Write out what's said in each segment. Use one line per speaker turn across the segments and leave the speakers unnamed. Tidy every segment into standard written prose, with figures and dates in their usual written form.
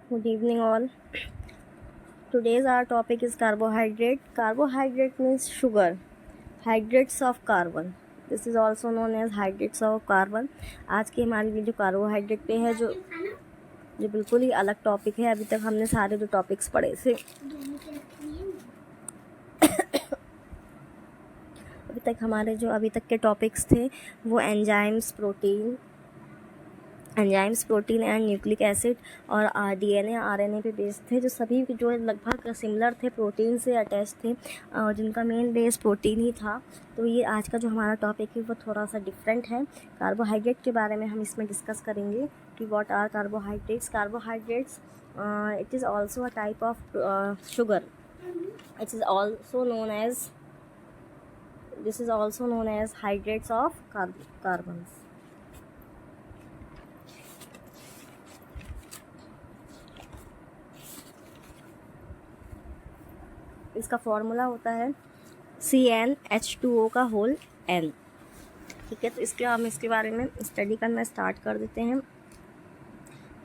Good evening, all. Today's our topic is carbohydrate. Carbohydrate means sugar, hydrates of carbon. This is also known as hydrates of carbon. आज की हमारी video carbohydrate पे है, जो बिल्कुल ही अलग टॉपिक है. अभी तक हमने सारे जो टॉपिक्स पढ़े थे अभी तक के टॉपिक्स थे वो enzymes, protein and nucleic acid और डीएनए आरएनए पे बेस्ड थे, जो सभी जो लगभग सिमिलर थे, प्रोटीन से अटैच थे, जिनका मेन बेस प्रोटीन ही था. तो ये आज का जो हमारा टॉपिक है वो थोड़ा सा डिफरेंट है. कार्बोहाइड्रेट के बारे में हम इसमें डिस्कस करेंगे कि what are carbohydrates. It is also a type of sugar. It is also known as hydrates of carbons. इसका फॉर्मूला होता है CnH2O का होल N. ठीक है, तो हम इसके बारे में स्टडी करना स्टार्ट कर देते हैं.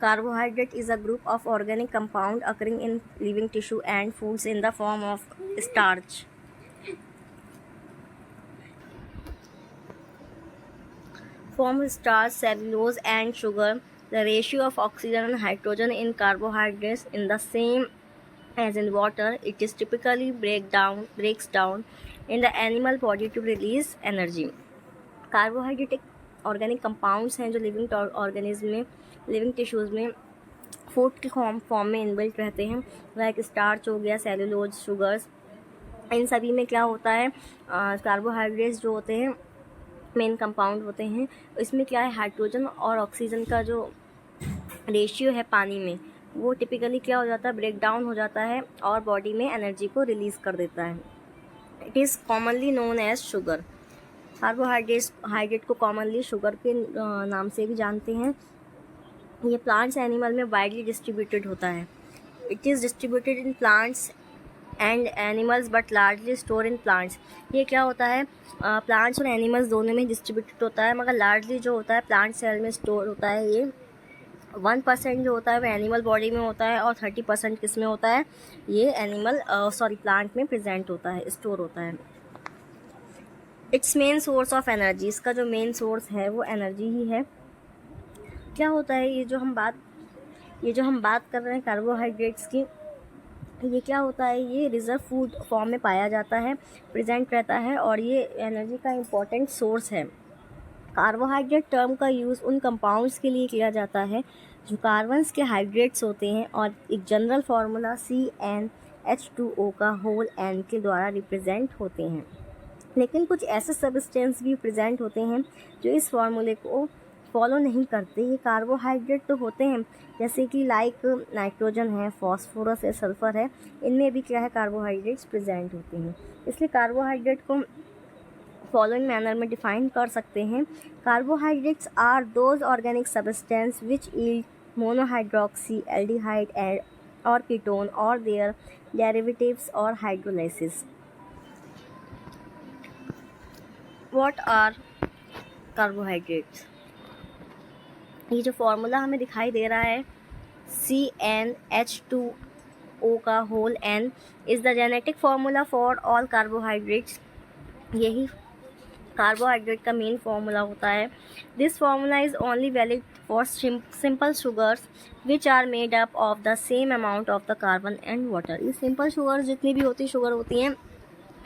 Carbohydrate is a group of organic compound occurring in living tissue and foods in the form of starch. Cellulose and sugar. The ratio of oxygen and hydrogen in carbohydrates in the same as in water. It is typically breaks down in the animal body to release energy. Carbohydrate एक organic compounds हैं जो living tissues में food के form में inbuilt रहते हैं. Like starch हो गया, सेलुलोज, शुगर्स. इन सभी में क्या होता है, कार्बोहाइड्रेट्स जो होते हैं मेन कंपाउंड होते हैं. इसमें क्या है, हाइड्रोजन और ऑक्सीजन का जो रेशियो है पानी में, वो टिपिकली क्या हो जाता है, ब्रेक डाउन हो जाता है और बॉडी में एनर्जी को रिलीज़ कर देता है. It is commonly known as sugar. Carbohydrate को कॉमनली शुगर के नाम से भी जानते हैं. ये प्लांट्स एनिमल में वाइडली डिस्ट्रीब्यूटेड होता है. It is distributed in plants and animals but largely store in plants. ये क्या होता है, प्लांट्स और एनिमल्स दोनों में डिस्ट्रीब्यूटेड होता है, मगर लार्जली जो होता है प्लांट सेल में स्टोर होता है. ये 1% जो होता है वो एनिमल बॉडी में होता है और 30% किस में होता है, ये प्लांट में प्रेजेंट होता है, स्टोर होता है. It's main source of energy. इसका जो मेन सोर्स है वो एनर्जी ही है. क्या होता है, ये जो हम बात कर रहे हैं कार्बोहाइड्रेट्स की, ये क्या होता है, ये रिजर्व फूड फॉर्म में पाया जाता है, प्रेजेंट रहता है और ये एनर्जी का इम्पोर्टेंट सोर्स है. कार्बोहाइड्रेट टर्म का यूज़ उन कंपाउंड्स के लिए किया जाता है जो कार्बन्स के हाइड्रेट्स होते हैं और एक जनरल फार्मूला CnH2O का होल N के द्वारा रिप्रेजेंट होते हैं. लेकिन कुछ ऐसे सब्सटेंस भी प्रेजेंट होते हैं जो इस फार्मूले को फॉलो नहीं करते. ये कार्बोहाइड्रेट तो होते हैं, जैसे कि लाइक नाइट्रोजन है, फॉस्फोरस है, सल्फ़र है. इनमें भी क्या है, कार्बोहाइड्रेट्स प्रेजेंट होते हैं. इसलिए कार्बोहाइड्रेट को फॉलोइंग मैनर में डिफाइन कर सकते हैं. Carbohydrates are those organic substance which yield monohydroxy aldehyde or ketone or their derivatives or hydrolysis. What are carbohydrates. ये जो फॉर्मूला हमें दिखाई दे रहा है CnH2O का whole N is the genetic formula for all carbohydrates. यही कार्बोहाइड्रेट का मेन फार्मूला होता है. This formula is only valid for simple sugars which are made up of the same amount of the carbon and water. ये simple sugars जितनी भी sugar होती हैं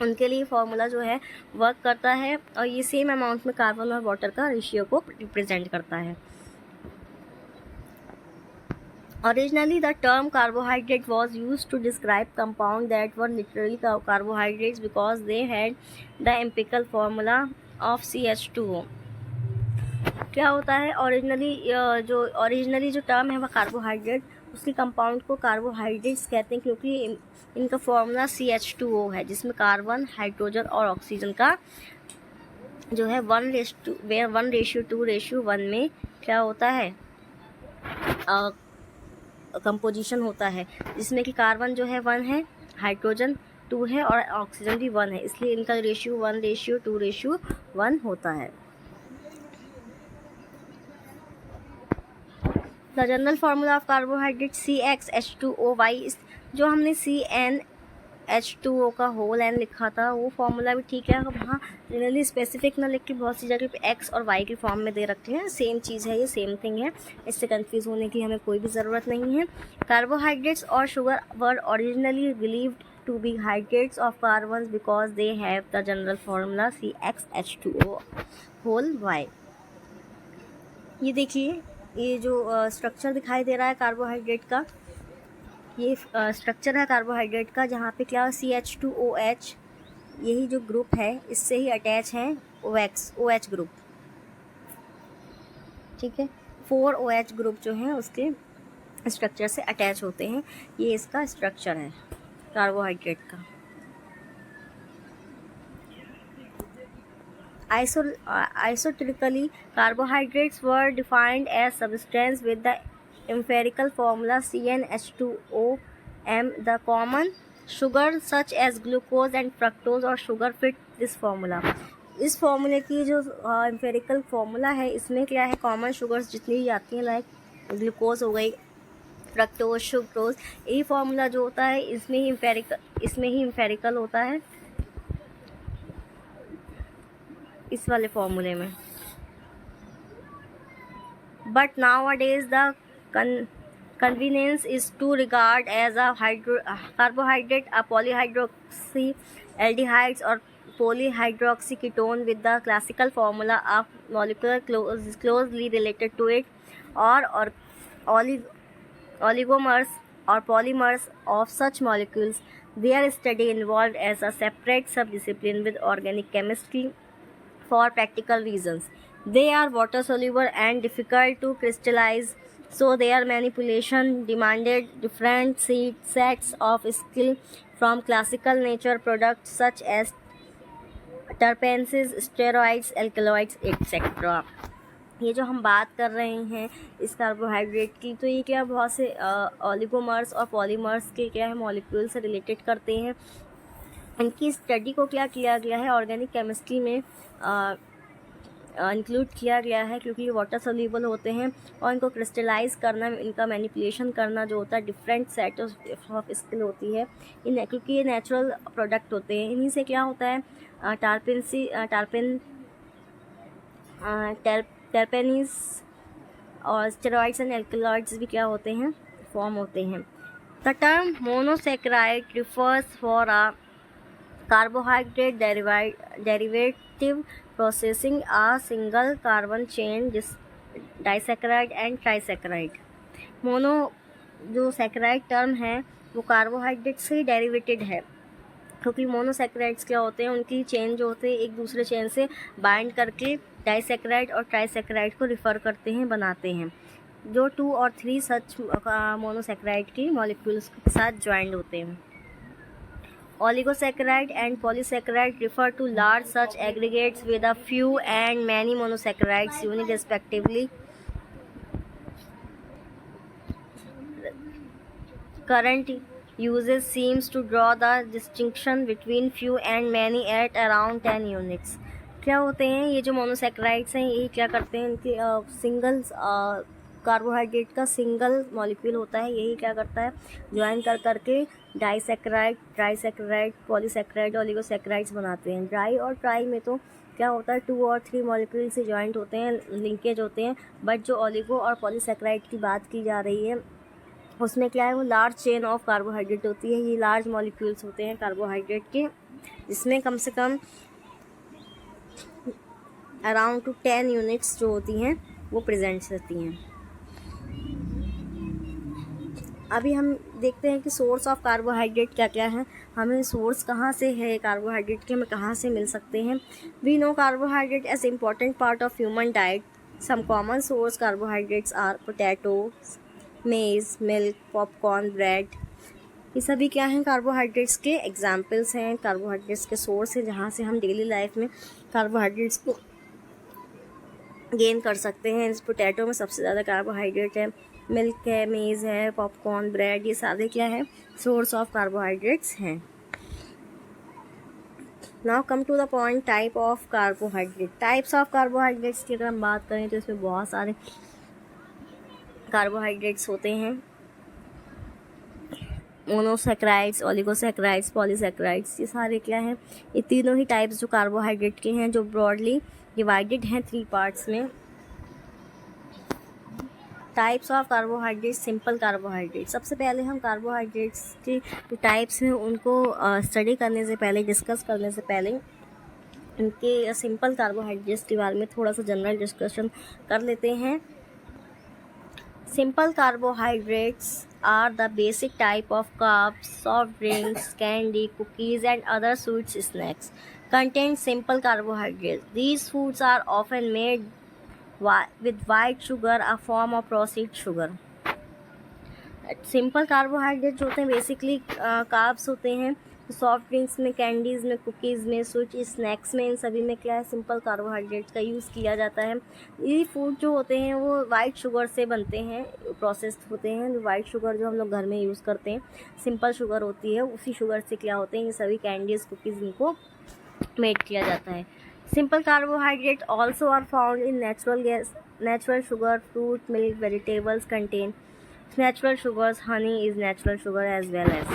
उनके लिए फार्मूला जो है वर्क करता है और ये सेम अमाउंट में कार्बन और वाटर का रेशियो को रिप्रेजेंट करता है. Originally, the term carbohydrate was used to describe compounds that were literally carbohydrates because they had the empirical formula of CH2O. क्या होता है, ओरिजिनली जो टर्म है वह कार्बोहाइड्रेट, उसके कंपाउंड को कार्बोहाइड्रेट्स कहते हैं क्योंकि इनका फॉर्मूला CH2O है, जिसमें कार्बन, हाइड्रोजन और ऑक्सीजन का जो है 1:2:1 में क्या होता है, कंपोजिशन होता है, जिसमें कि कार्बन जो है 1 है, हाइड्रोजन 2 है और ऑक्सीजन भी 1 है. इसलिए इनका रेशियो 1:2:1 होता है. The general formula of carbohydrate CxH2OY, जो हमने CnH2O का होल एन लिखा था वो फार्मूला भी ठीक है। अब हाँ जनरली स्पेसिफिक ना लिख के बहुत सी जगह पे एक्स और वाई की फॉर्म में दे रखे हैं, सेम चीज़ है, ये सेम थिंग है, इससे कंफ्यूज होने की हमें कोई भी ज़रूरत नहीं है। कार्बोहाइड्रेट्स और sugar were originally believed to be hydrates of carbons because they have the general formula CxH2O whole Y। ये देखिए, ये जो स्ट्रक्चर दिखाई दे रहा है कार्बोहाइड्रेट का, ये स्ट्रक्चर है कार्बोहाइड्रेट का, जहाँ पे क्या CH2OH यही जो ग्रुप है इससे ही अटैच है OH ग्रुप, ठीक है। 4 OH ग्रुप जो हैं उसके स्ट्रक्चर से अटैच होते हैं, ये इसका स्ट्रक्चर है कार्बोहाइड्रेट का। Isotonically, carbohydrates were defined as substance with the empirical formula CnH2OM. The common sugar such as glucose and fructose or sugar fit this formula। इस फॉर्मूले की जो एम्पेरिकल फार्मूला है इसमें क्या है, कॉमन शुगर्स जितनी भी आती हैं लाइक ग्लूकोज हो गई, फ्रक्टोज, सुक्रोज, यही फार्मूला जो होता है इसमें ही एम्पेरिकल होता है इस वाले फॉर्मूले में। But now days the convenience is to regard as a carbohydrate a polyhydroxy aldehydes or polyhydroxy ketone with the classical formula of molecular closely related to it, or oligomers or polymers of such molecules. Their study involved as a separate subdiscipline with organic chemistry for practical reasons. They are water soluble and difficult to crystallize, so their manipulation demanded different sets of skill from classical nature products such as terpenes, steroids, alkaloids, etc. ये जो हम बात कर रहे हैं इस carbohydrate की, तो ये क्या बहुत से ओलिगोमर्स और पॉलीमर्स के क्या है मॉलिक्यूल से रिलेटेड करते हैं। इनकी स्टडी को क्या किया गया है ऑर्गेनिक केमिस्ट्री में इंक्लूड किया गया है, क्योंकि ये वाटर सोल्यूबल होते हैं और इनको क्रिस्टलाइज करना, इनका मैनिपुलेशन करना जो होता है डिफरेंट सेट ऑफ स्किल होती है क्योंकि ये नेचुरल प्रोडक्ट होते हैं। इन्हीं से क्या होता है टर्पेनीज और स्टेरॉइड्स एंड एल्कलॉइड्स भी क्या होते हैं, फॉर्म होते हैं। The term monosaccharide refers for a carbohydrate derivative processing a single carbon chain disaccharide and trisaccharide। Mono जो सैकेराइड टर्म है वो कार्बोहाइड्रेट से ही डेरिवेटेड है, क्योंकि मोनोसैकेराइड्स क्या होते हैं, उनकी चेन जो होते हैं एक दूसरे चेन से बाइंड करके डाइसैकेराइड और ट्राइसैकेराइड को रिफ़र करते हैं, बनाते हैं, जो 2 और 3 सच मोनोसैकेराइड की मॉलिक्यूल्स के साथ ज्वाइंड होते हैं। Oligosaccharide and polysaccharide refer to large such aggregates with a few and many monosaccharides unit respectively. Current usage seems to draw the distinction between few and many at around 10 units। क्या होते हैं ये जो monosaccharides हैं, ये क्या करते हैं, इनके सिंगल कार्बोहाइड्रेट का सिंगल मॉलिक्यूल होता है, यही क्या करता है ज्वाइन कर करके डाइसैकेराइड, ट्राइसैकेराइड, पॉलीसैकेराइड, ओलिगोसैकेराइड्स बनाते हैं। डाई और ट्राई में तो क्या होता है 2 और 3 मॉलिक्यूल से ज्वाइंट होते हैं, लिंकेज होते हैं, बट जो ओलिगो और पॉलीसैकेराइड की बात की जा रही है उसमें क्या है वो लार्ज चेन ऑफ कार्बोहाइड्रेट होती है। ये लार्ज मॉलिक्यूल्स होते हैं कार्बोहाइड्रेट के, जिसमें कम से कम अराउंड टू 10 यूनिट्स जो होती हैं वो प्रेजेंट रहती हैं। अभी हम देखते हैं कि सोर्स ऑफ कार्बोहाइड्रेट क्या क्या है, हमें सोर्स कहाँ से है कार्बोहाइड्रेट के, हमें कहाँ से मिल सकते हैं। We know carbohydrate as important part of human diet. Some common source carbohydrates are potato, maize, milk, popcorn, bread. ये सभी क्या हैं कार्बोहाइड्रेट्स के एग्जाम्पल्स हैं, कार्बोहाइड्रेट्स के सोर्स हैं जहाँ से हम डेली लाइफ में कार्बोहाइड्रेट्स को गेन कर सकते हैं। इस पोटैटो में सबसे ज़्यादा कार्बोहाइड्रेट है, मिल्क है, मेज़ है, पॉपकॉर्न, ब्रेड, ये सारे क्या है सोर्स ऑफ कार्बोहाइड्रेट्स हैं। Now come to the point type of carbohydrate. Types of carbohydrates की अगर हम बात करें तो इसमें बहुत सारे कार्बोहाइड्रेट्स होते हैं, मोनोसैक्राइड्स, ओलिगोसैक्राइड्स, पॉलीसैक्राइड्स, ये सारे क्या हैं, ये तीनों ही टाइप्स जो कार्बोहाइड्रेट के हैं, जो ब्रॉडली डिवाइडेड हैं 3 पार्ट्स में। Types of carbohydrate, simple carbohydrate. सबसे पहले हम कार्बोहाइड्रेट्स के जो टाइप्स हैं उनको स्टडी करने से पहले, डिस्कस करने से पहले इनके सिंपल कार्बोहाइड्रेट्स के बारे में थोड़ा सा जनरल डिस्कशन कर लेते हैं। Simple carbohydrates are the basic type of carbs, soft drinks, candy, cookies and other sweet snacks contain simple carbohydrates. These foods are often made with white sugar, a form of processed sugar. Simple carbohydrate होते हैं basically carbs होते हैं। Soft drinks में, candies में, cookies में, sweet snacks में, इन सभी में क्या है, सिंपल कार्बोहाइड्रेट का यूज़ किया जाता है। ये फूड जो होते हैं वो वाइट शुगर से बनते हैं, प्रोसेस्ड होते हैं। वाइट शुगर जो हम लोग घर में यूज़ करते हैं सिंपल शुगर होती है, उसी शुगर से क्या होते हैं ये सभी कैंडीज़, कुकीज़, इनको मेड किया जाता है। Simple carbohydrate also are found in natural sugar, fruit, milk, vegetables contain natural sugars, honey is natural sugar as well as.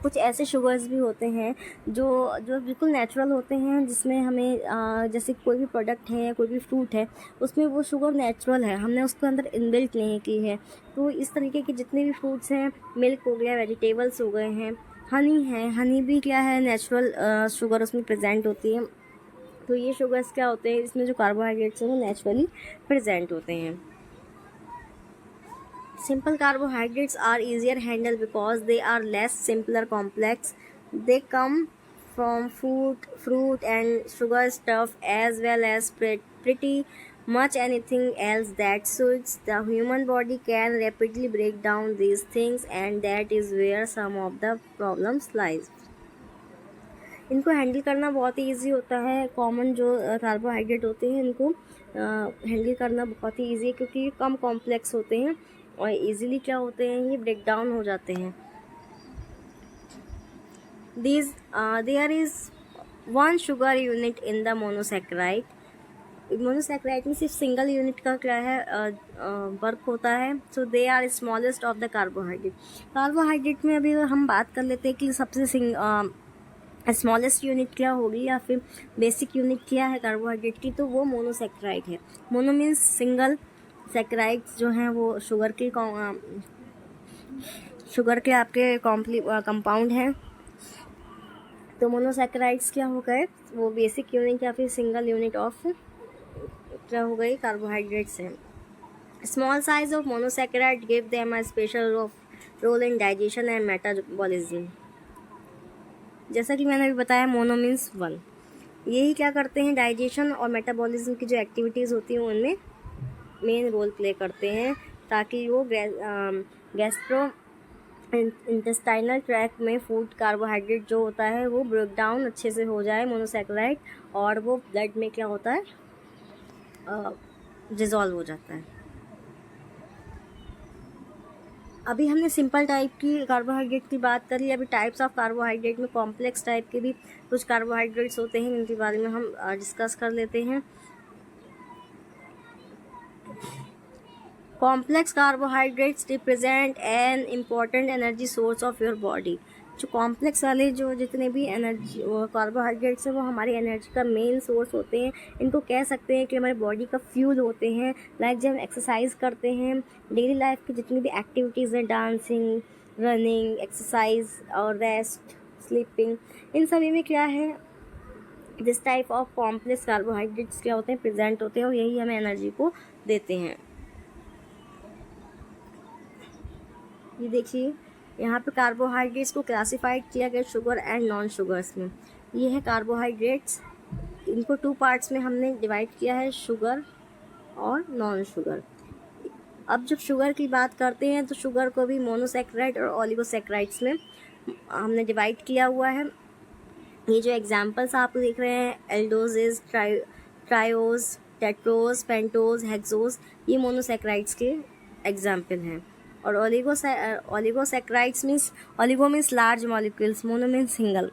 कुछ ऐसे शुगर्स भी होते हैं जो बिल्कुल नेचुरल होते हैं, जिसमें हमें जैसे कोई भी प्रोडक्ट है या कोई भी फ्रूट है उसमें वो शुगर नेचुरल है, हमने उसके अंदर इनबिल्ट नहीं की है। तो इस तरीके के जितने भी फ्रूट्स हैं, मिल्क हो गया, वेजिटेबल्स हो गए हैं, हनी है, हनी भी क्या है, नेचुरल शुगर उसमें प्रेजेंट होती है। तो ये शुगर्स क्या होते हैं, इसमें जो कार्बोहाइड्रेट्स हैं वो नेचुरली प्रेजेंट होते हैं। Simple carbohydrates are easier handled because they are less simpler complex. They come from fruit and sugar stuff as well as pretty much anything else that suits. The human body can rapidly break down these things and that is where some of the problems lies. इनको handle करना बहुत ही easy होता है। Common जो carbohydrate होते हैं इनको handle करना बहुत ही ईजी है, क्योंकि ये कम कॉम्प्लेक्स होते हैं और इजीली क्या होते हैं, ये ब्रेक डाउन हो जाते हैं। There is one sugar unit in the monosaccharide. Monosaccharide में सिर्फ सिंगल यूनिट का क्या है वर्क होता है। So they are smallest of the carbohydrate. Carbohydrate में अभी हम बात कर लेते हैं कि सबसे स्मॉलेस्ट यूनिट क्या होगी या फिर बेसिक यूनिट क्या है कार्बोहाइड्रेट की, तो वो मोनोसैक्राइड है। मोनो मीन्स सिंगल, सैक्राइड्स जो हैं वो शुगर के आपके कंपाउंड हैं। तो मोनोसैक्राइड्स क्या हो गए, वो बेसिक यूनिट या फिर सिंगल यूनिट ऑफ क्या हो गई, कार्बोहाइड्रेट्स हैं। Small size of monosaccharide give them a special role in digestion and metabolism. जैसा कि मैंने अभी बताया, मोनो मीन्स वन, यही क्या करते हैं, डाइजेशन और मेटाबॉलिज्म की जो एक्टिविटीज़ होती हैं उनमें मेन रोल प्ले करते हैं, ताकि वो गैस्ट्रो इंटेस्टाइनल ट्रैक में फूड कार्बोहाइड्रेट जो होता है वो ब्रेक डाउन अच्छे से हो जाए मोनोसैक्राइड, और वो ब्लड में क्या होता है, डिज़ोल्व हो जाता है। अभी हमने सिंपल टाइप की कार्बोहाइड्रेट की बात करी। अभी टाइप्स ऑफ कार्बोहाइड्रेट में कॉम्प्लेक्स टाइप के भी कुछ कार्बोहाइड्रेट्स होते हैं, इनके बारे में हम डिस्कस कर लेते हैं। Complex carbohydrates represent an important energy source of your body. जो कॉम्प्लेक्स वाले जो जितने भी एनर्जी कार्बोहाइड्रेट्स हैं वो हमारी एनर्जी का मेन सोर्स होते हैं। इनको कह सकते हैं कि हमारी बॉडी का फ्यूल होते हैं। लाइक जब हम एक्सरसाइज करते हैं, डेली लाइफ की जितनी भी एक्टिविटीज़ हैं, डांसिंग, रनिंग, एक्सरसाइज और रेस्ट, स्लीपिंग, इन सभी में क्या है, this type of complex carbohydrates क्या होते हैं, प्रेजेंट होते हैं, और यही हमें एनर्जी को देते हैं। ये देखिए यहाँ पे कार्बोहाइड्रेट्स को क्लासिफाइड किया गया शुगर एंड नॉन शुगर्स में। ये है कार्बोहाइड्रेट्स, इनको 2 पार्ट्स में हमने डिवाइड किया है, शुगर और नॉन शुगर। अब जब शुगर की बात करते हैं तो शुगर को भी मोनोसैक्राइड और ओलिगोसैक्राइड्स में हमने डिवाइड किया हुआ है। ये जो एग्जांपल्स आप देख रहे हैं, aldoses, triose, tetrose, pentose, hexose, ये मोनोसैक्राइड्स के एग्जाम्पल हैं। और oligosaccharides means, oligo means large molecules, mono means single.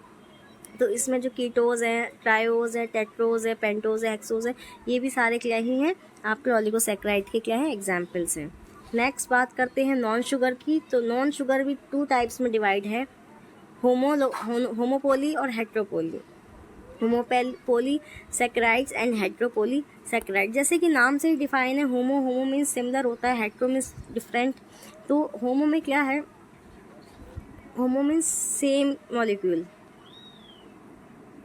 तो इसमें जो कीटोज हैं, ट्रायोज है, टेट्रोज है, पेंटोज है, हेक्सोज है, ये भी सारे क्या ही हैं, आपके ओलिगोसैक्राइड के क्या हैं, एग्जाम्पल्स हैं। नेक्स्ट बात करते हैं नॉन शुगर की। तो नॉन शुगर भी 2 टाइप्स में डिवाइड है, होमोपोली और हेट्रोपोली। होमोपोली सैकराइड्स एंड हेट्रोपोली सैकराइड। जैसे कि नाम से ही डिफाइन है, होमो मीन्स सिमिलर होता है, हेट्रो मीन्स डिफरेंट। तो होमो में क्या है, homo means same molecule,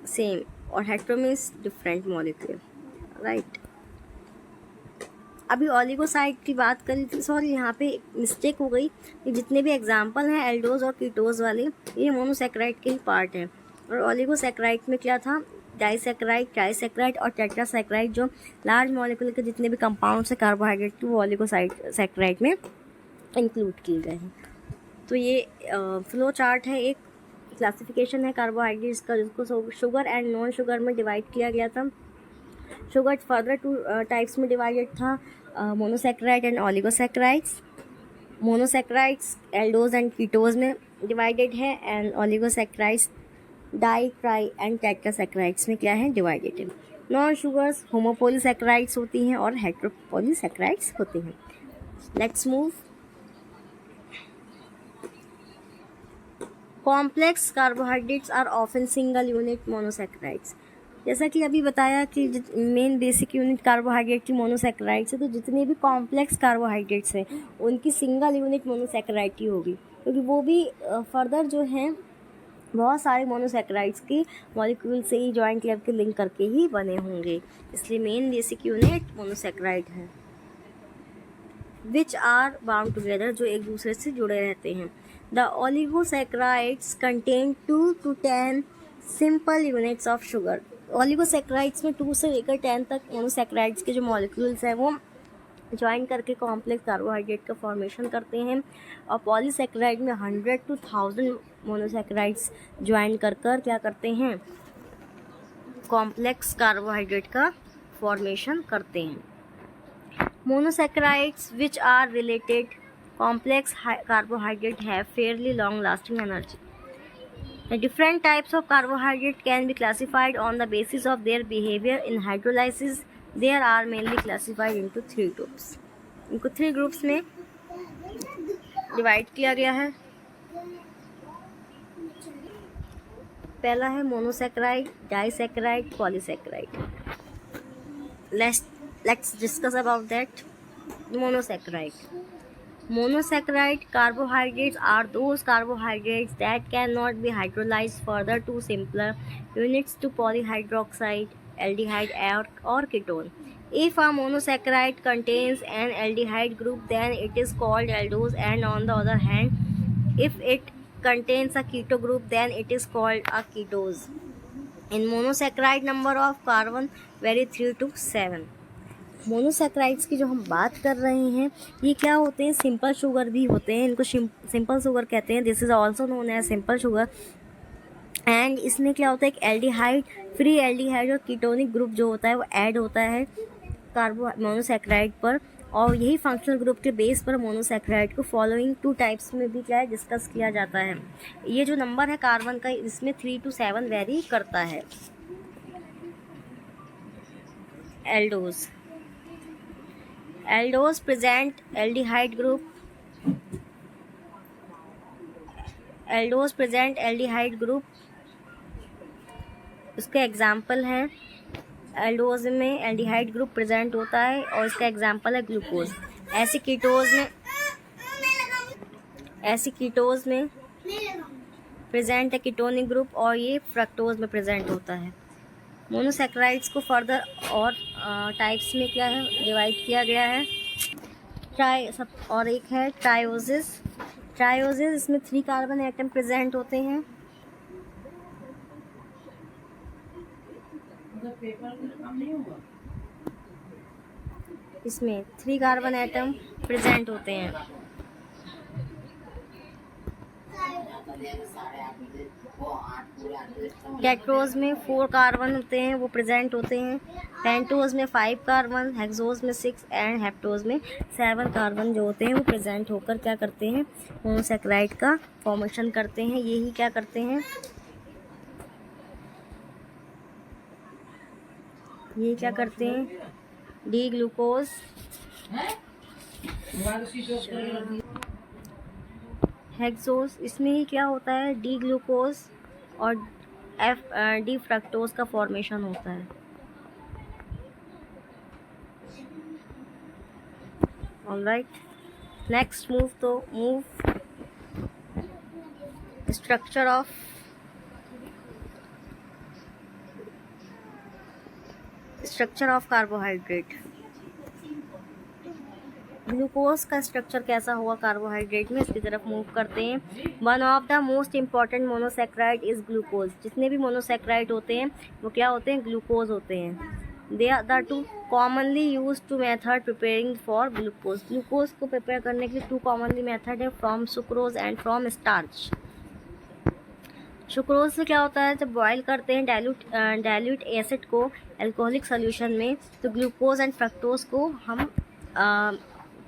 same, और hetero means different molecule, right. अभी ऑलिगोसाइड की बात करी थी, सॉरी यहाँ पे मिस्टेक हो गई कि जितने भी एग्जांपल हैं एल्डोज और कीटोज वाले, ये मोनोसैकेराइड के ही पार्ट हैं। और ऑलिगोसैकेराइड में क्या था, डाइसैकेराइड, ट्राइसैकेराइड और टेट्रासैकेराइड, जो लार्ज मॉलिक्यूल के जितने भी कंपाउंड से कार्बोहाइड्रेट की, वो ऑलिगोसैकेराइड में इंक्लूड किए गए हैं। तो ये फ्लो चार्ट है, एक क्लासिफिकेशन है कार्बोहाइड्रेट्स का, जिसको शुगर एंड नॉन शुगर में डिवाइड किया गया था। शुगर फर्दर 2 टाइप्स में डिवाइडेड था, monosaccharide and oligosaccharides. Monosaccharides aldose and ketose में डिवाइडेड है, and oligosaccharides di, tri and tetrasaccharides में क्या है, डिवाइडेड है। नॉन शुगर्स होमोपोलीसैकेराइड्स होती हैं और हेट्रोपोलीसैकेराइड्स होती हैं। Let's move. Complex carbohydrates are often single unit monosaccharides. जैसा कि अभी बताया कि मेन बेसिक यूनिट कार्बोहाइड्रेट की मोनोसैकेराइड्स है, तो जितने भी कॉम्प्लेक्स कार्बोहाइड्रेट्स हैं उनकी सिंगल यूनिट मोनोसैकेराइड की होगी, क्योंकि वो भी फर्दर जो हैं बहुत सारे मोनोसैकेराइड्स की मॉलिक्यूल से ही जॉइंट लेवल लिंक करके ही बने होंगे, इसलिए मेन बेसिक यूनिट मोनोसैकेराइड है। विच आर बाउंड टुगेदर, जो एक दूसरे से जुड़े रहते हैं। The oligosaccharides contain 2 to 10 simple units of sugar. Oligosaccharides में 2 से लेकर 10 तक मोनोसैकेराइड्स के जो मॉलिक्यूल्स हैं वो ज्वाइन करके कॉम्प्लेक्स कार्बोहाइड्रेट का फॉर्मेशन करते हैं, और पॉलीसैकेराइड में 100 to 1000 मोनोसैकेराइड्स ज्वाइन कर क्या करते हैं, कॉम्प्लेक्स कार्बोहाइड्रेट का फॉर्मेशन करते हैं। Monosaccharides which are related complex carbohydrate have fairly long lasting energy. The different types of carbohydrate can be classified on the basis of their behavior in hydrolysis. There are mainly classified into 3 groups. इनको 3 groups में divide किया गया है। पहला है monosaccharide, disaccharide, polysaccharide. Let's discuss about that. Monosaccharide. Monosaccharide carbohydrates are those carbohydrates that cannot be hydrolyzed further to simpler units to polyhydroxide, aldehyde, or ketone. If a monosaccharide contains an aldehyde group, then it is called aldose, and on the other hand, if it contains a keto group, then it is called a ketose. In monosaccharide, number of carbon vary 3 to 7. Monosaccharides की जो हम बात कर रहे हैं, ये क्या होते हैं, सिंपल शुगर भी होते हैं, इनको सिंपल शुगर कहते हैं। This is also known as simple sugar. And इसमें क्या होता है, एक एल्डिहाइड, फ्री एल्डिहाइड और कीटोनिक ग्रुप जो होता है वो ऐड होता है मोनोसैकेराइड पर, और यही फंक्शनल ग्रुप के बेस पर मोनोसैकेराइड को फॉलोइंग 2 टाइप्स में भी क्या है, डिस्कस किया जाता है। ये जो नंबर है कार्बन का, इसमें 3 to 7 वेरी करता है। Aldose, aldose present aldehyde group, aldose present aldehyde group, उसके एग्जाम्पल हैं, एल्डोज में एल्डिहाइड ग्रुप प्रेजेंट होता है और इसका एग्जाम्पल है ग्लूकोज। ऐसी कीटोज में प्रेजेंट है कीटोनिक ग्रुप, और ये फ्रक्टोज में प्रेजेंट होता है। मोनोसैकेराइड्स को फर्दर और टाइप्स में क्या है, डिवाइड किया गया है। और एक है ट्रायोसिस। ट्रायोसिस, इसमें 3 कार्बन एटम प्रेजेंट होते हैं। इसमें 3 कार्बन एटम प्रेजेंट होते हैं। टेट्रोज में 4 कार्बन होते हैं, वो प्रेजेंट होते हैं। पेंटोज में 5 कार्बन, हेक्सोज में 6 एंड हेप्टोज में 7 कार्बन जो होते हैं वो प्रेजेंट होकर क्या करते हैं, मोनोसैकेराइड का फॉर्मेशन करते हैं। यही क्या करते हैं, ये क्या करते हैं, डी ग्लूकोज हेक्सोस, इसमें ही क्या होता है, डी ग्लूकोज और डी फ्रक्टोज का फॉर्मेशन होता है। Alright, next move structure of carbohydrate. Glucose का स्ट्रक्चर कैसा होगा कार्बोहाइड्रेट में, इसकी तरफ मूव करते हैं। One of the most important monosaccharide is glucose. जितने भी मोनोसेक्राइड होते हैं वो क्या होते हैं, ग्लूकोज होते हैं। They are the two commonly use two method preparing for glucose. Glucose को प्रिपेयर करने के लिए टू कॉमनली मेथड है, from sucrose and from starch. Sucrose से क्या होता है, जब बॉयल करते हैं डाइल्यूट एसिड को एल्कोहलिक सोल्यूशन में, तो ग्लूकोज एंड फ्रक्टोज को हम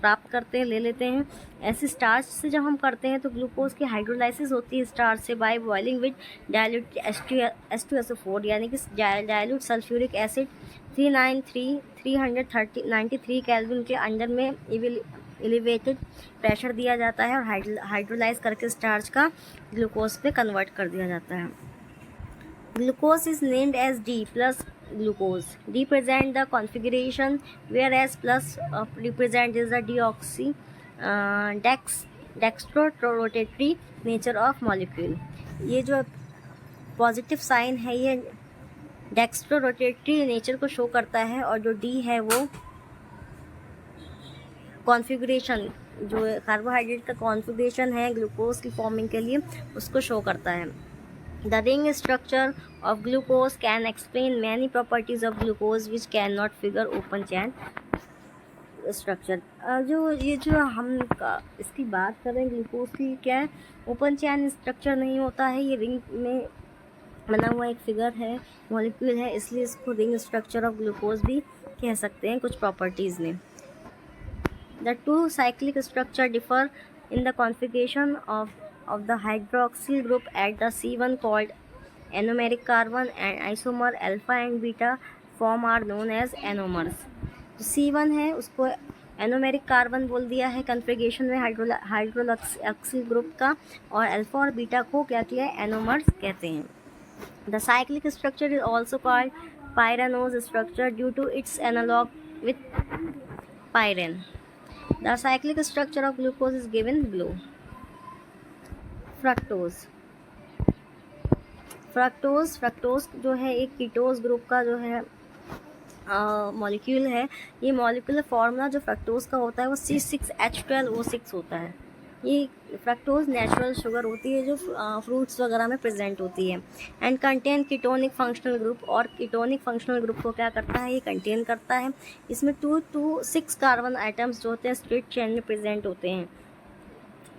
प्राप्त करते हैं, ले लेते हैं। ऐसे स्टार्च से जब हम करते हैं तो ग्लूकोज की हाइड्रोलाइसिस होती है स्टार्च से by boiling with dilute H2SO4 यानी कि डाइल्यूट सल्फ्यूरिक एसिड 393 केल्विन के अंडर में एलिवेटेड प्रेशर दिया जाता है और हाइड्रोलाइज करके स्टार्च का ग्लूकोज पे कन्वर्ट कर दिया जाता है। Glucose is named as D plus glucose. D present the configuration whereas plus represent is the deoxy dextrorotatory nature of molecule. ये जो पॉजिटिव साइन है ये डेक्स्ट्रोरोटेटरी नेचर को शो करता है, और जो D है वो कॉन्फ़िगरेशन, जो कार्बोहाइड्रेट का कॉन्फ़िगरेशन है ग्लूकोज की फॉर्मिंग के लिए, उसको शो करता है। The ring structure of glucose can explain many properties of glucose which cannot figure open chain structure. जो हम इसकी बात करें ग्लूकोज की, क्या है, ओपन चैन स्ट्रक्चर नहीं होता है, ये रिंग में बना हुआ एक फिगर है, मॉलिक्यूल है, इसलिए इसको रिंग स्ट्रक्चर ऑफ ग्लूकोज भी कह सकते हैं कुछ प्रॉपर्टीज़ में। The two cyclic structure differ in the configuration of the hydroxyl group at the C1 called anomeric carbon and isomer alpha and beta form are known as anomers. जो C1 है उसको anomeric carbon बोल दिया है configuration में hydroxyl group का, और alpha और बीटा को क्या किया है, एनोमर्स कहते हैं। The cyclic structure is also called pyranose structure due to its analog with pyran. The cyclic structure of glucose is given below. Fructose जो है एक कीटोज ग्रुप का जो है मॉलिक्यूल है। ये मॉलिक्यूलर फॉर्मूला जो फ्रक्टोज का होता है वो C6H12O6 होता है। ये फ्रक्टोज नेचुरल शुगर होती है जो फ्रूट्स वगैरह में प्रेजेंट होती है, and contain ketonic functional group. और कीटोनिक फंक्शनल ग्रुप को क्या करता है, ये कंटेन करता है। इसमें 2 to 6 कार्बन आइटम्स जो होते हैं स्ट्रेट चेन में प्रेजेंट होते हैं।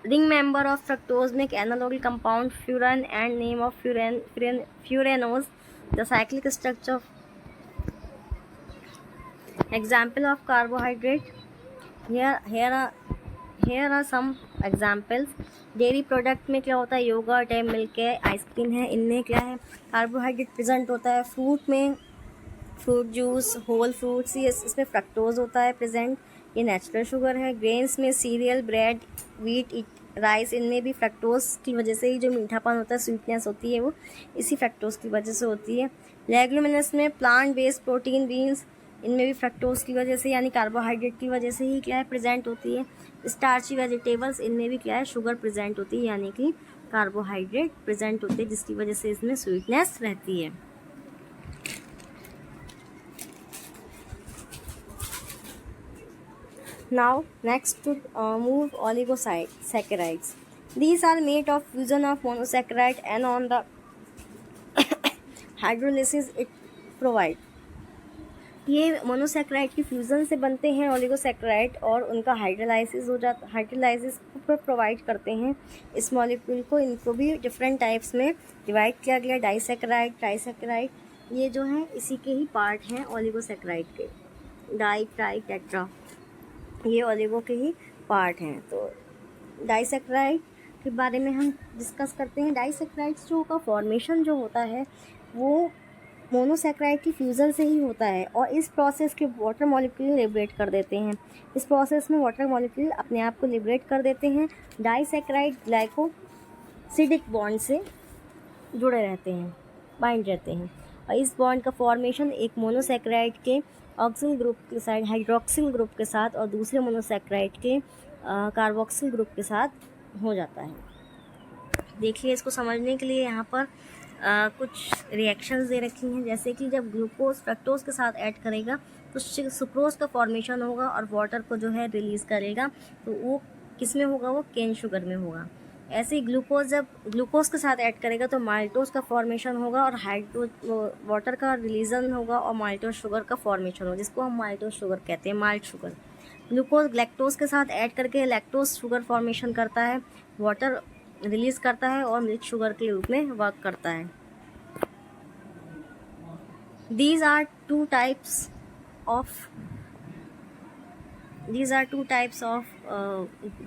रिंग मेंबर ऑफ फ्रक्टोज में analogal compound furan and name of furanose. The cyclic structure example of carbohydrate, here are some examples. Dairy product में क्या होता है, योगर्ट है, मिल्क है, आइसक्रीम है, इनमें क्या है, कार्बोहाइड्रेट प्रेजेंट होता है। फ्रूट में फ्रूट जूस, होल फ्रूट्स, ये इसमें फ्रक्टोज होता है प्रेजेंट, ये नेचुरल शुगर है। ग्रेन्स में सीरियल, ब्रेड, व्हीट, राइस, इनमें भी फ्रक्टोज की वजह से ही जो मीठापन होता है, स्वीटनेस होती है, वो इसी फ्रक्टोज की वजह से होती है। लेगुमिनस में प्लांट बेस्ड प्रोटीन, बीन्स, इनमें भी फ्रक्टोज की वजह से यानी कार्बोहाइड्रेट की वजह से ही क्या है, प्रेजेंट होती है। स्टार्ची वेजिटेबल्स, इनमें भी क्या है, शुगर प्रेजेंट होती है यानी कि कार्बोहाइड्रेट प्रेजेंट होते हैं, जिसकी वजह से इसमें स्वीटनेस रहती है। Now next to move oligosaccharides. These are made of fusion of monosaccharide and on the hydrolysis it provide. ये मोनोसेक्राइड की फ्यूज़न से बनते हैं ओलिगोसेक्राइड, और उनका हाइड्रोलाइसिस हो जाता, हाइड्रोलाइसिस पर प्रोवाइड करते हैं इस मॉलिक्यूल को। इनको भी डिफरेंट टाइप्स में डिवाइड किया गया, डाइसेक्राइड, ट्राइसेक्राइड, ये जो हैं इसी के ही पार्ट हैं ओलिगोसेक्राइड के। डाई, ट्राई, टेट्रा, ये ओलिगो के ही पार्ट हैं। तो डाइसेक्राइड के बारे में हम डिस्कस करते हैं। डाइसेक्राइड्स जो का फॉर्मेशन जो होता है वो मोनोसैकेराइड की फ्यूज़न से ही होता है और इस प्रोसेस के वाटर मॉलिक्यूल लिबरेट कर देते हैं। इस प्रोसेस में वाटर मॉलिक्यूल अपने आप को लिबरेट कर देते हैं। डाइसैकेराइड ग्लाइकोसिडिक बॉन्ड से जुड़े रहते हैं, बाइंड रहते हैं और इस बॉन्ड का फॉर्मेशन एक मोनोसैकेराइड के ऑक्सिल ग्रुप के साथ हाइड्रोक्सिल ग्रुप के साथ और दूसरे मोनोसैकेराइड के कार्बोक्सिल ग्रुप के साथ हो जाता है। देखिए, इसको समझने के लिए यहाँ पर कुछ रिएक्शंस दे रखी हैं, जैसे कि जब ग्लूकोज फ्रक्टोज के साथ ऐड करेगा तो सुक्रोज का फॉर्मेशन होगा और वाटर को जो है रिलीज़ करेगा, तो वो किस में होगा, वो केन शुगर में होगा। ऐसे ही ग्लूकोज जब ग्लूकोज के साथ ऐड करेगा तो माल्टोज का फॉर्मेशन होगा और वाटर का रिलीजन होगा और माल्टोज शुगर का फॉर्मेशन होगा, जिसको हम माल्टोज शुगर कहते हैं, माल्ट शुगर। ग्लूकोज लैक्टोज के साथ ऐड करके लैक्टोज शुगर फॉर्मेशन करता है, वाटर रिलीज करता है और मिल्क शुगर के रूप में वर्क करता है। These are two types of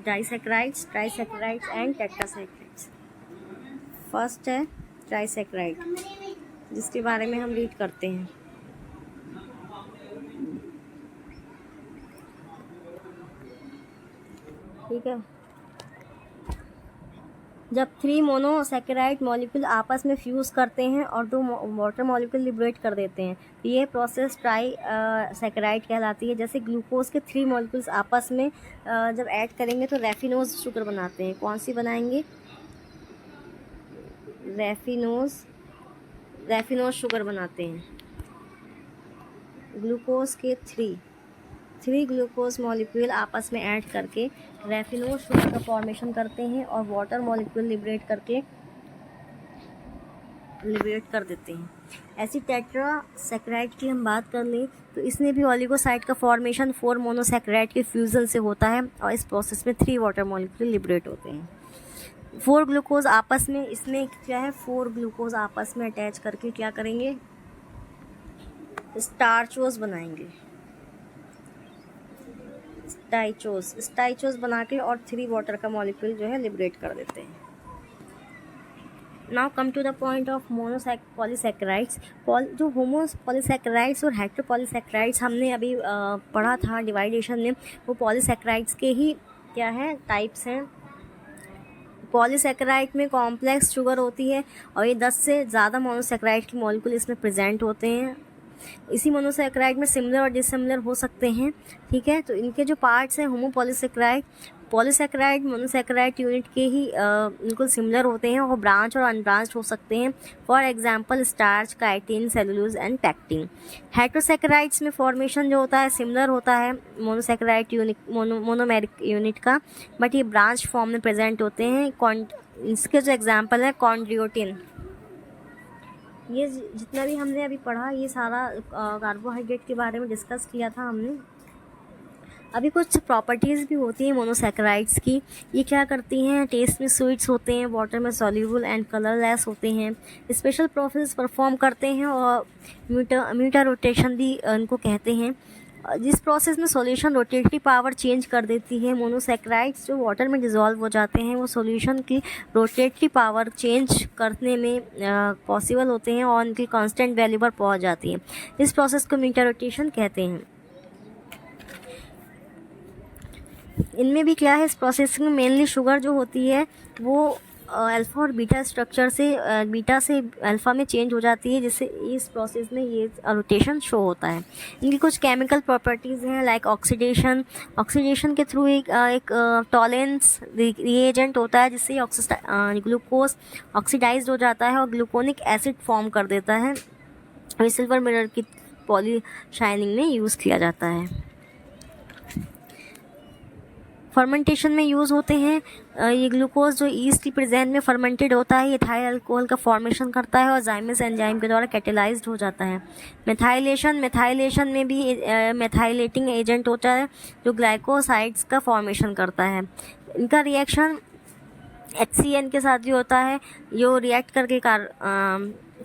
disaccharides, trisaccharides and tetrasaccharides। First है ट्राइसैकेराइड, जिसके बारे में हम रीड करते हैं। ठीक है, जब 3 मोनोसैकेराइड मॉलिक्यूल आपस में फ्यूज़ करते हैं और 2 वाटर मॉलिक्यूल लिबरेट कर देते हैं, तो ये प्रोसेस ट्राइसैकेराइड कहलाती है। जैसे ग्लूकोज के 3 मॉलिक्यूल्स आपस में जब ऐड करेंगे तो रैफिनोज शुगर बनाते हैं। कौन सी बनाएंगे? रैफिनोज शुगर बनाते हैं। ग्लूकोज के 3 ग्लूकोज मॉलिक्यूल आपस में ऐड करके रैफिनोज शुगर का फॉर्मेशन करते हैं और वाटर मॉलिक्यूल लिबरेट कर देते हैं। ऐसी टेट्रासैकेराइड की हम बात कर लें तो इसमें भी ऑलिगोसाइड का फॉर्मेशन 4 मोनोसैकेराइड के फ्यूजन से होता है और इस प्रोसेस में 3 वाटर मॉलिक्यूल लिबरेट होते हैं। 4 ग्लूकोज आपस में, इसमें क्या है, 4 ग्लूकोज आपस में अटैच करके क्या करेंगे, स्टार्चोज बनाएंगे, स्टाइचोज बना के और 3 वाटर का मॉलिक्यूल जो है लिबरेट कर देते हैं। Now come to the point of polysaccharides. जो होमोपॉलीसैकेराइड्स और हेटेरोपॉलीसैकेराइड्स हमने अभी पढ़ा था डिवाइडेशन में, वो पॉलीसैकेराइड्स के ही क्या है, टाइप्स हैं। पॉलीसैकेराइड में कॉम्प्लेक्स शुगर होती है और ये 10 से ज़्यादा मोनोसैकेराइड के मॉलिक्यूल इसमें प्रेजेंट होते हैं। इसी मोनोसैकेराइड में सिमिलर और डिसिमिलर हो सकते हैं। ठीक है, तो इनके जो पार्ट्स हैं होमोपॉलीसैकेराइड, पॉलीसैकेराइड मोनोसैकेराइड यूनिट के ही बिल्कुल सिमिलर होते हैं और ब्रांच और अनब्रांच हो सकते हैं। For example starch, chitin, cellulose and pectin. Heterosaccharides में फॉर्मेशन जो होता है सिमिलर होता है मोनोसैकेराइड यूनिट मोनोमेरिक यूनिट का, बट ये ब्रांच फॉर्म में प्रेजेंट होते हैं। इसके जो एग्जाम्पल है कॉन्ड्रियोटिन। ये जितना भी हमने अभी पढ़ा ये सारा कार्बोहाइड्रेट के बारे में डिस्कस किया था हमने। अभी कुछ प्रॉपर्टीज़ भी होती हैं मोनोसैकेराइड्स की। ये क्या करती हैं, टेस्ट में स्वीट्स होते हैं, वाटर में सॉल्यूबल एंड कलरलेस होते हैं, स्पेशल प्रोसेस परफॉर्म करते हैं और म्यूटा रोटेशन भी इनको कहते हैं। जिस प्रोसेस में सॉल्यूशन रोटेटरी पावर चेंज कर देती है। मोनोसैकेराइड्स जो वाटर में डिज़ोल्व हो जाते हैं वो सॉल्यूशन की रोटेटरी पावर चेंज करने में पॉसिबल होते हैं और उनकी कांस्टेंट वैल्यू पर पहुंच जाती है। इस प्रोसेस को म्यूटा रोटेशन कहते हैं। इनमें भी क्या है, इस प्रोसेसिंग में मेनली शुगर जो होती है वो अल्फ़ा और बीटा स्ट्रक्चर से बीटा से अल्फ़ा में चेंज हो जाती है, जिससे इस प्रोसेस में ये रोटेशन शो होता है। इनकी कुछ केमिकल प्रॉपर्टीज़ हैं लाइक ऑक्सीडेशन के थ्रू एक टॉलेंस रिएजेंट होता है, जिससे ग्लूकोज ऑक्सीडाइज्ड हो जाता है और ग्लूकोनिक एसिड फॉर्म कर देता है। और सिल्वर मिरर की पॉली शाइनिंग में यूज़ किया जाता है। फर्मेंटेशन में यूज़ होते हैं। ये ग्लूकोज जो ईस्ट की प्रेजेंट में फर्मेंटेड होता है, ये इथाइल अल्कोहल का फॉर्मेशन करता है और जाइमस एंजाइम के द्वारा कैटेलाइज्ड हो जाता है। मेथाइलेशन में भी मेथाइलेटिंग एजेंट होता है जो ग्लाइकोसाइड्स का फॉर्मेशन करता है। इनका रिएक्शन HCN के साथ भी होता है, जो रिएक्ट करके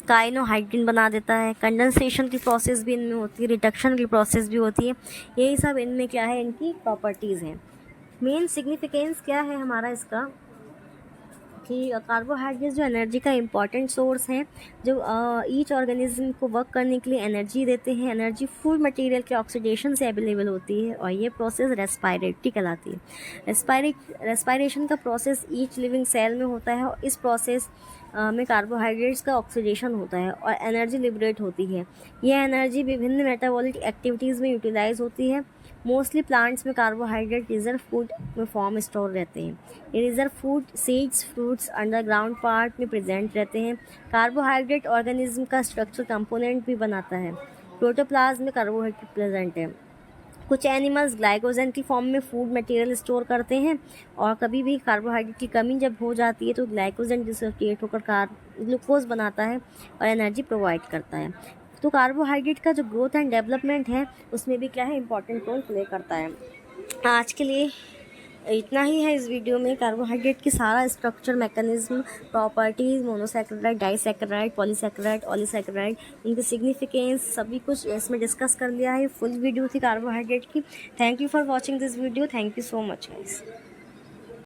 काइनोहाइड्रिन बना देता है। कंडेंसेशन की प्रोसेस भी इनमें होती है, रिडक्शन की प्रोसेस भी होती है। यही सब इनमें क्या है, इनकी प्रॉपर्टीज़ हैं। मेन सिग्निफिकेंस क्या है हमारा इसका, कि कार्बोहाइड्रेट जो एनर्जी का इम्पॉर्टेंट सोर्स है, जो ईच ऑर्गेनिज्म को वर्क करने के लिए एनर्जी देते हैं। एनर्जी फूड मटेरियल के ऑक्सीडेशन से अवेलेबल होती है और ये प्रोसेस रेस्पायरेटरी कहलाती है। रेस्पायरेशन का प्रोसेस ईच लिविंग सेल में होता है और इस प्रोसेस में कार्बोहाइड्रेट्स का ऑक्सीडेशन होता है और एनर्जी लिबरेट होती है। यह एनर्जी विभिन्न मेटाबॉलिक एक्टिविटीज़ में यूटिलाइज होती है। मोस्टली प्लांट्स में कार्बोहाइड्रेट रिजर्व फूड में फॉर्म स्टोर रहते हैं। ये reserve food seeds, fruits, underground part में प्रेजेंट रहते हैं। कार्बोहाइड्रेट ऑर्गेनिज्म का स्ट्रक्चर कंपोनेंट भी बनाता है। प्रोटोप्लाज्म में कार्बोहाइड्रेट प्रेजेंट है। कुछ एनिमल्स ग्लाइकोजन की फॉर्म में फूड मटेरियल स्टोर करते हैं और कभी भी कार्बोहाइड्रेट की कमी जब हो जाती है तो ग्लाइकोजन डिसोसिएट होकर ग्लूकोज बनाता है और एनर्जी प्रोवाइड करता है। तो कार्बोहाइड्रेट का जो ग्रोथ एंड डेवलपमेंट है उसमें भी क्या है, इंपॉर्टेंट रोल प्ले करता है। आज के लिए इतना ही है इस वीडियो में। कार्बोहाइड्रेट की सारा structure, mechanism, properties, monosaccharide, disaccharide, polysaccharide, oligosaccharide, उनकी सिग्निफिकेंस सभी कुछ इसमें डिस्कस कर लिया है। फुल वीडियो थी कार्बोहाइड्रेट की। Thank you for watching this video. Thank you so much guys.